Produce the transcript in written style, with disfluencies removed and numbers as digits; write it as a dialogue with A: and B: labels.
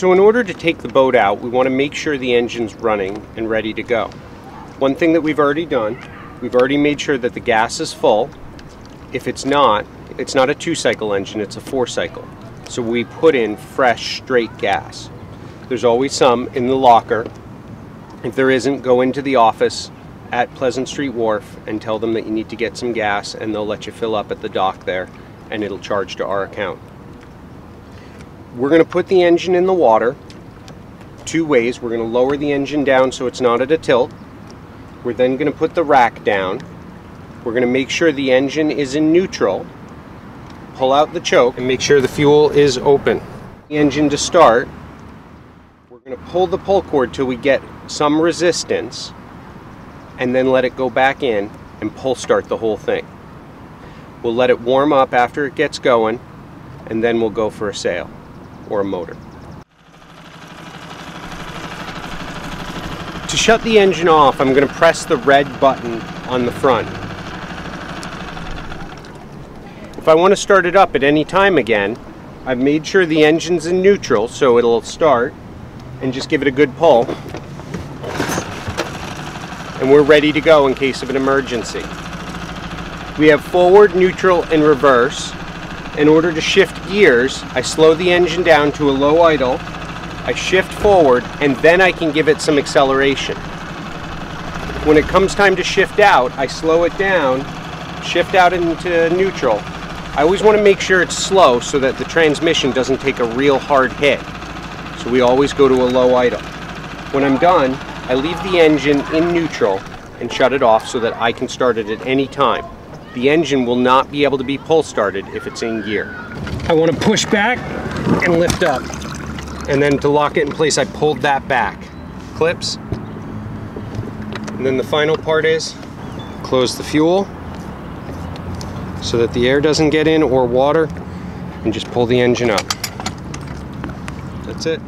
A: So in order to take the boat out, we want to make sure the engine's running and ready to go. One thing that we've already done, we've already made sure that the gas is full. If it's not a 2-cycle engine, it's a 4-cycle. So we put in fresh, straight gas. There's always some in the locker. If there isn't, go into the office at Pleasant Street Wharf and tell them that you need to get some gas, and they'll let you fill up at the dock there, and it'll charge to our account. We're going to put the engine in the water 2 ways. We're going to lower the engine down so it's not at a tilt. We're then going to put the rack down. We're going to make sure the engine is in neutral. Pull out the choke and make sure the fuel is open. The engine to start. We're going to pull the pull cord till we get some resistance, and then let it go back in and pull start the whole thing. We'll let it warm up after it gets going, and then we'll go for a sail or a motor. To shut the engine off, I'm going to press the red button on the front. If I want to start it up at any time again, I've made sure the engine's in neutral so it'll start, and just give it a good pull. And we're ready to go in case of an emergency. We have forward, neutral, and reverse. In order to shift gears, I slow the engine down to a low idle, I shift forward, and then I can give it some acceleration. When it comes time to shift out, I slow it down, shift out into neutral. I always want to make sure it's slow so that the transmission doesn't take a real hard hit. So we always go to a low idle. When I'm done, I leave the engine in neutral and shut it off so that I can start it at any time. The engine will not be able to be pull started if it's in gear. I want to push back and lift up. And then to lock it in place, I pulled that back. Clips. And then the final part is close the fuel so that the air doesn't get in or water, and just pull the engine up. That's it.